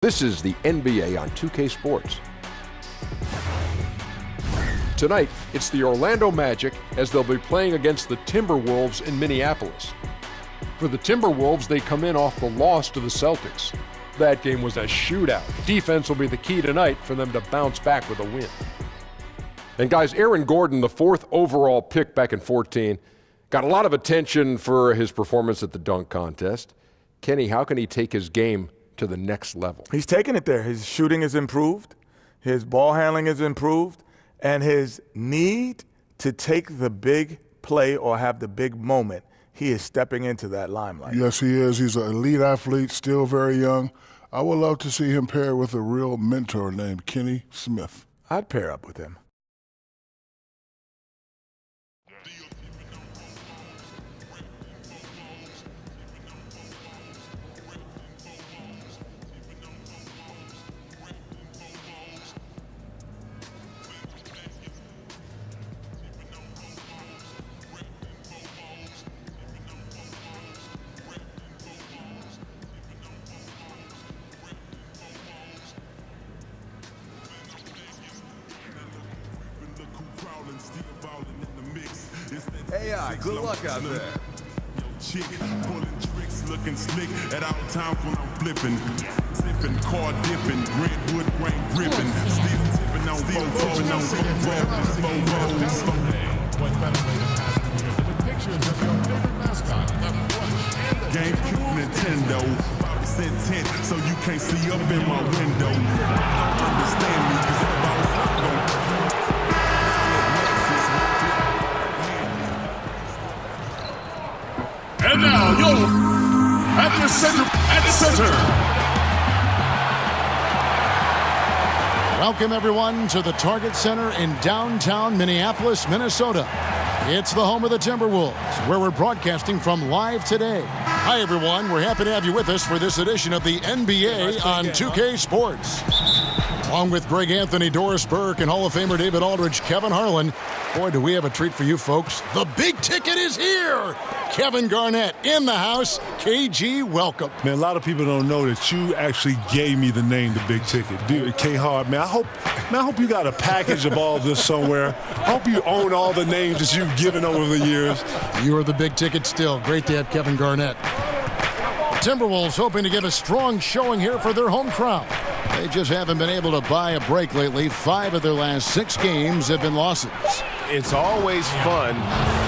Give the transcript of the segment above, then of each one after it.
This is the NBA on 2K Sports. Tonight, it's the Orlando Magic as they'll be playing against the Timberwolves in Minneapolis. For the Timberwolves, they come in off the loss to the Celtics. That game was a shootout. Defense will be the key tonight for them to bounce back with a win. And guys, Aaron Gordon, the 4th overall pick back in 2014, got a lot of attention for his performance at the dunk contest. Kenny, how can he take his game to the next level? He's taking it there. His shooting is improved, his ball handling is improved, and his need to take the big play or have the big moment, he is stepping into that limelight. Yes, he is. He's an elite athlete, still very young. I would love to see him pair with a real mentor named Kenny Smith. I'd pair up with him. AI, good luck out there. Chick, pulling tricks, looking slick at all times when I'm flipping. Sipping, car dipping, redwood grain gripping. Steve tipping on Bobos. What better way to pass the year than with pictures of your favorite mascot, the Crush. GameCube, Nintendo. 5% tint, so you can't see up in my window. Don't understand me, cause I'm about to And now, at the center. Welcome, everyone, to the Target Center in downtown Minneapolis, Minnesota. It's the home of the Timberwolves, where we're broadcasting from live today. Hi, everyone. We're happy to have you with us for this edition of the NBA on 2K Sports. Along with Greg Anthony, Doris Burke, and Hall of Famer David Aldridge, Kevin Harlan. Boy, do we have a treat for you folks. The big ticket is here. Kevin Garnett in the house. KG, welcome. Man, a lot of people don't know that you actually gave me the name, The Big Ticket. Dude, K-Hard, man, I hope you got a package of all this somewhere. I hope you own all the names that you've given over the years. You are the big ticket still. Great to have Kevin Garnett. The Timberwolves hoping to give a strong showing here for their home crowd. They just haven't been able to buy a break lately. 5 of their last 6 games have been losses. It's always fun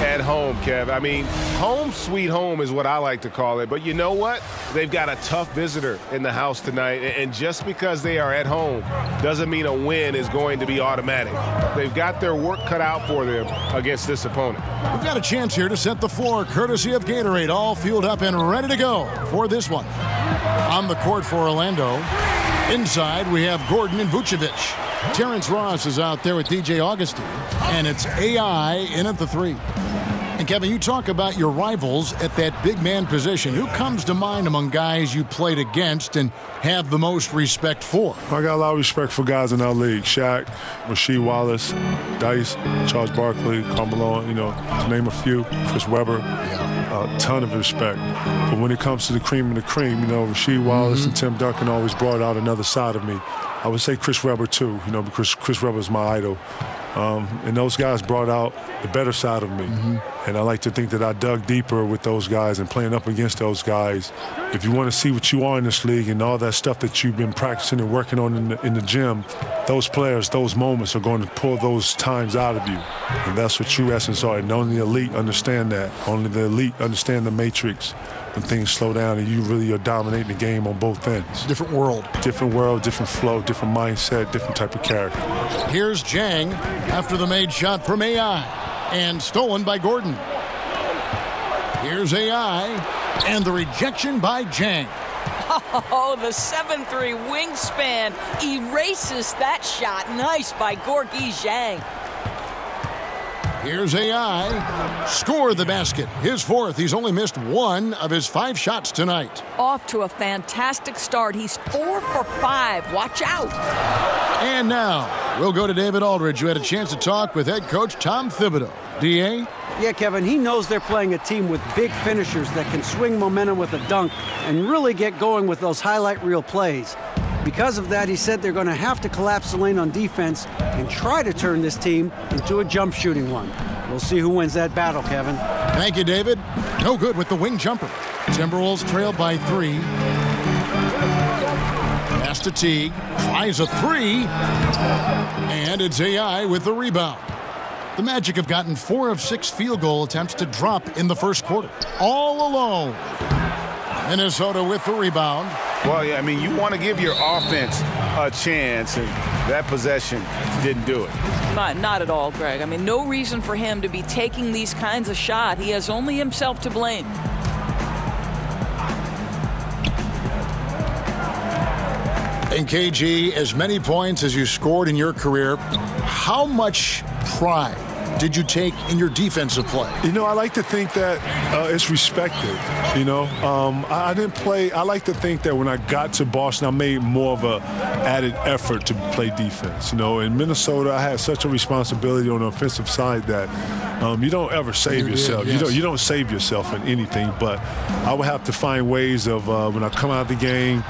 at home, Kev. I mean, home sweet home is what I like to call it. But you know what? They've got a tough visitor in the house tonight. And just because they are at home doesn't mean a win is going to be automatic. They've got their work cut out for them against this opponent. We've got a chance here to set the floor, courtesy of Gatorade, all fueled up and ready to go for this one. On the court for Orlando. Inside, we have Gordon and Vucevic. Terrence Ross is out there with DJ Augustin. And it's AI in at the 3. And, Kevin, you talk about your rivals at that big man position. Who comes to mind among guys you played against and have the most respect for? I got a lot of respect for guys in our league. Shaq, Rasheed Wallace, Dice, Charles Barkley, Carmelo, to name a few. Chris Webber. A ton of respect. But when it comes to the cream of the cream, Rasheed Wallace and Tim Duncan always brought out another side of me. I would say Chris Webber too, because Chris Webber is my idol. And those guys brought out the better side of me. And I like to think that I dug deeper with those guys and playing up against those guys. If you want to see what you are in this league and all that stuff that you've been practicing and working on in the gym, those players, those moments are going to pull those times out of you. And that's what true essence are. And only the elite understand that. Only the elite understand the matrix. When things slow down and you really are dominating the game on both ends. Different world, different flow, different mindset, different type of character. Here's Jang after the made shot from AI and stolen by Gordon. Here's AI and the rejection by Jang. Oh, the 7'3" wingspan erases that shot. Nice by Gorgui Dieng. Here's AI. Score the basket. His 4th. He's only missed 1 of his 5 shots tonight. Off to a fantastic start. He's 4 for 5. Watch out. And now, we'll go to David Aldridge, who had a chance to talk with head coach Tom Thibodeau. D.A.? Yeah, Kevin, he knows they're playing a team with big finishers that can swing momentum with a dunk and really get going with those highlight reel plays. Because of that, he said they're going to have to collapse the lane on defense and try to turn this team into a jump shooting one. We'll see who wins that battle, Kevin. Thank you, David. No good with the wing jumper. Timberwolves trailed by 3. Pass to Teague. Tries a 3. And it's AI with the rebound. The Magic have gotten 4 of 6 field goal attempts to drop in the first quarter. All alone. Minnesota with the rebound. Well, yeah, I mean, you want to give your offense a chance, and that possession didn't do it. Not at all, Greg. I mean, no reason for him to be taking these kinds of shots. He has only himself to blame. And KG, as many points as you scored in your career, how much pride did you take in your defensive play? You know, I like to think that it's respected. You know, I didn't play. I like to think that when I got to Boston, I made more of a added effort to play defense. You know, in Minnesota, I had such a responsibility on the offensive side that you don't ever save yourself. Yes. You don't save yourself in anything. But I would have to find ways of when I come out of the game.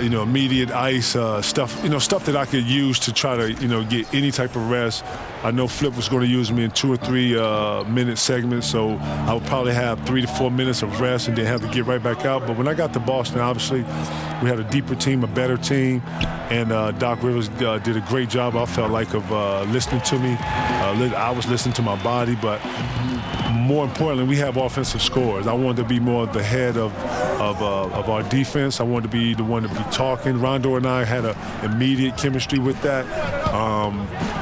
You know, immediate ice stuff. You know, stuff that I could use to try to get any type of rest. I know Flip was going to use me in 2 or 3 minute segments, so I would probably have 3 to 4 minutes of rest and then have to get right back out. But when I got to Boston, obviously we had a deeper team, a better team, and Doc Rivers did a great job. I felt like of listening to me. I was listening to my body, but more importantly, we have offensive scores. I wanted to be more the head of our defense. I wanted to be the one to be talking. Rondo and I had an immediate chemistry with that.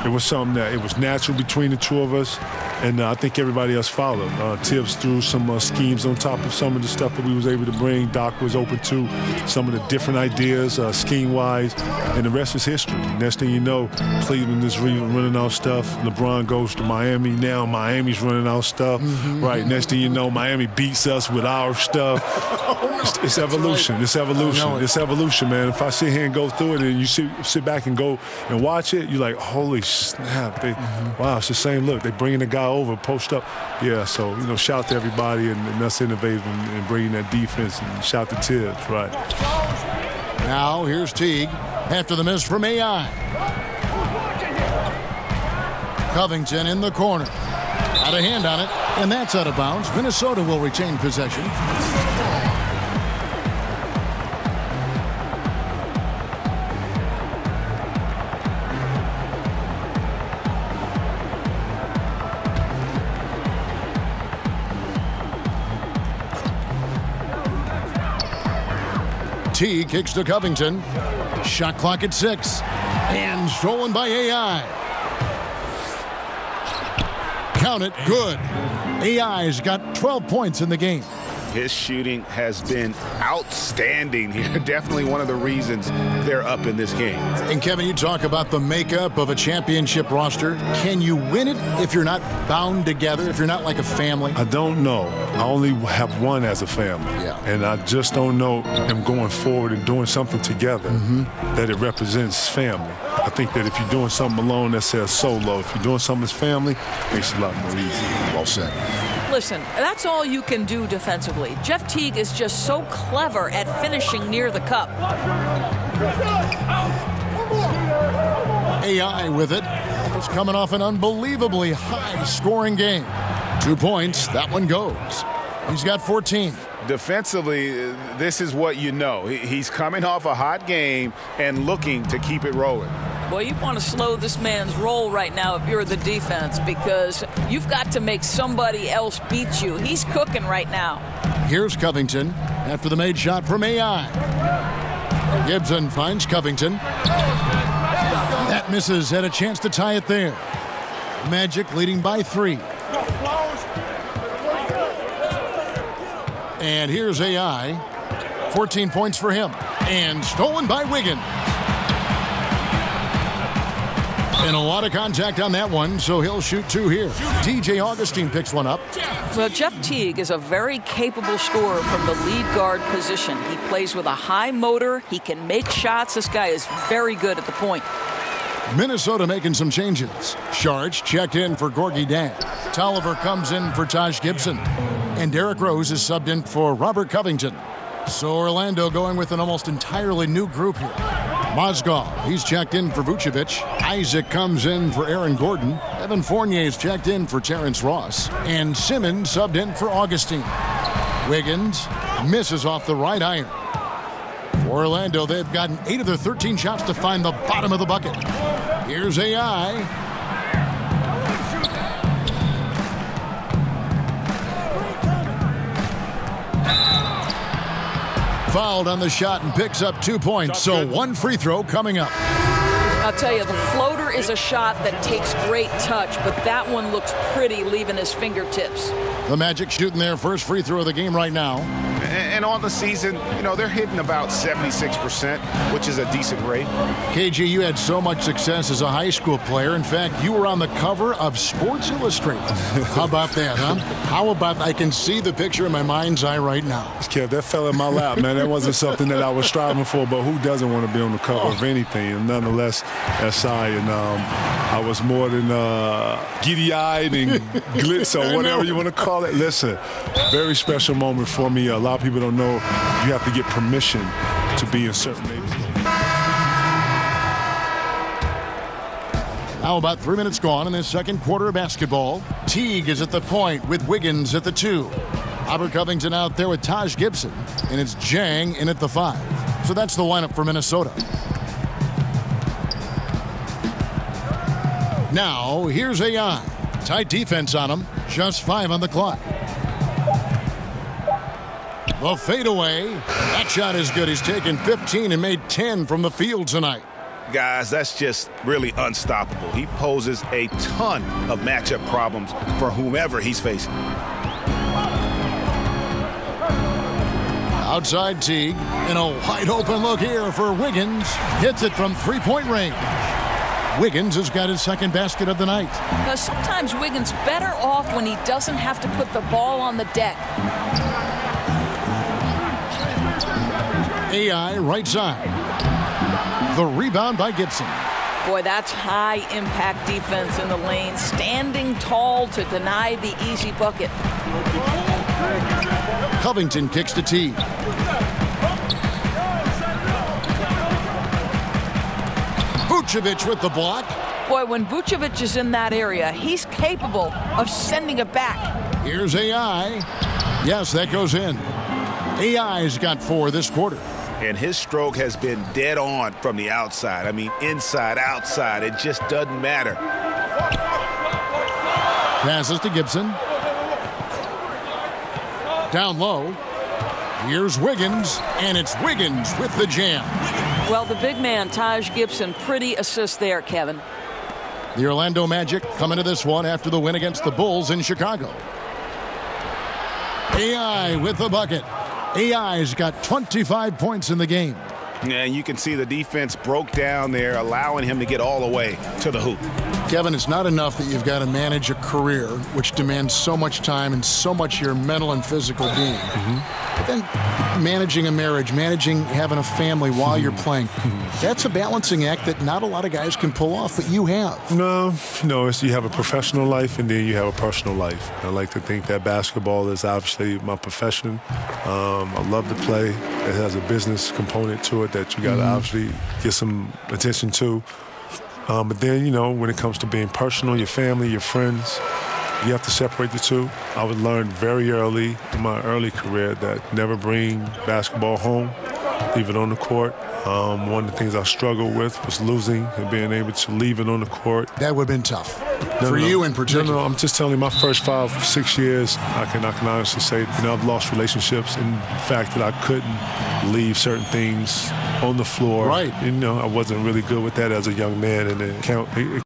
It was something that it was natural between the two of us, and I think everybody else followed. Tibbs threw some schemes on top of some of the stuff that we was able to bring. Doc was open to some of the different ideas, scheme-wise, and the rest is history. Next thing you know, Cleveland is running out stuff. LeBron goes to Miami. Now Miami's running out stuff. Right. Next thing you know, Miami beats us with our stuff. It's evolution. It's evolution. It's evolution, man. If I sit here and go through it and you sit back and go and watch it, you're like, holy snap. Wow, it's the same look. They bringing the guy over, post up. Yeah, so, shout out to everybody and us innovating and bringing that defense, and shout out to Tibbs, right. Now here's Teague after the miss from AI. Covington in the corner. Got a hand on it, and that's out of bounds. Minnesota will retain possession. T kicks to Covington. Shot clock at 6. And stolen by AI. Count it. Good. AI's got 12 points in the game. His shooting has been outstanding here. Definitely one of the reasons they're up in this game. And Kevin, you talk about the makeup of a championship roster. Can you win it if you're not bound together, if you're not like a family? I don't know. I only have one as a family. Yeah. And I just don't know them going forward and doing something together that it represents family. I think that if you're doing something alone, that says solo. If you're doing something as family, it makes it a lot more easy. Well said. Listen, that's all you can do defensively. Jeff Teague is just so clever at finishing near the cup. AI with it. It's coming off an unbelievably high-scoring game. 2 points. That one goes. He's got 14. Defensively, this is what you know. He's coming off a hot game and looking to keep it rolling. Well, you want to slow this man's roll right now if you're the defense, because you've got to make somebody else beat you. He's cooking right now. Here's Covington after the made shot from AI. Gibson finds Covington. That misses. Had a chance to tie it there. Magic leading by 3. And here's AI. 14 points for him. And stolen by Wiggins. And a lot of contact on that one, so he'll shoot 2 here. TJ Augustine picks one up. Well, Jeff Teague is a very capable scorer from the lead guard position. He plays with a high motor. He can make shots. This guy is very good at the point. Minnesota making some changes. Sharge checked in for Gorgui Dieng. Tolliver comes in for Taj Gibson. And Derrick Rose is subbed in for Robert Covington. So Orlando going with an almost entirely new group here. Mozgov, he's checked in for Vucevic. Isaac comes in for Aaron Gordon. Evan Fournier's checked in for Terrence Ross. And Simmons subbed in for Augustine. Wiggins misses off the right iron. For Orlando, they've gotten 8 of their 13 shots to find the bottom of the bucket. Here's AI. Fouled on the shot and picks up 2 points. So 1 free throw coming up. I'll tell you, the floater is a shot that takes great touch, but that one looks pretty leaving his fingertips. The Magic shooting their first free throw of the game right now. And on the season, they're hitting about 76%, which is a decent rate. KG, you had so much success as a high school player. In fact, you were on the cover of Sports Illustrated. How about that, huh? How about I can see the picture in my mind's eye right now. Kev, that fell in my lap, man. That wasn't something that I was striving for, but who doesn't want to be on the cover of anything? And nonetheless, SI, and I was more than giddy-eyed and glitz or whatever you want to call it. Listen, very special moment for me. A lot of people don't know you have to get permission to be in certain neighborhoods. Now about 3 minutes gone in this second quarter of basketball. Teague is at the point with Wiggins at the 2. Robert Covington out there with Taj Gibson, and it's Jang in at the 5. So that's the lineup for Minnesota. Now, here's AI. Tight defense on him. Just 5 on the clock. The fadeaway. That shot is good. He's taken 15 and made 10 from the field tonight. Guys, that's just really unstoppable. He poses a ton of matchup problems for whomever he's facing. Outside Teague, and a wide open look here for Wiggins. Hits it from three-point range. Wiggins has got his second basket of the night. Because sometimes Wiggins better off when he doesn't have to put the ball on the deck. AI right side. The rebound by Gibson. Boy, that's high-impact defense in the lane, standing tall to deny the easy bucket. Covington kicks to Teague. Vucevic with the block. Boy, when Vucevic is in that area, he's capable of sending it back. Here's AI. Yes, that goes in. AI's got 4 this quarter. And his stroke has been dead on from the outside. I mean, inside, outside, it just doesn't matter. Passes to Gibson. Down low. Here's Wiggins, and it's Wiggins with the jam. Well, the big man, Taj Gibson, pretty assist there, Kevin. The Orlando Magic come into this one after the win against the Bulls in Chicago. AI with the bucket. AI's got 25 points in the game. And you can see the defense broke down there, allowing him to get all the way to the hoop. Kevin, it's not enough that you've got to manage a career, which demands so much time and so much your mental and physical being. But then managing a marriage, having a family while you're playing, that's a balancing act that not a lot of guys can pull off, but you have. No, you have a professional life and then you have a personal life. I like to think that basketball is obviously my profession. I love to play. It has a business component to it that you got to obviously get some attention to. But then, when it comes to being personal, your family, your friends, you have to separate the two. I would learn very early in my early career that never bring basketball home, leave it on the court. One of the things I struggled with was losing and being able to leave it on the court. That would have been tough for you in particular. No, I'm just telling you, my first 5-6 years, I can honestly say, I've lost relationships, and the fact that I couldn't leave certain things on the floor. Right. I wasn't really good with that as a young man, and it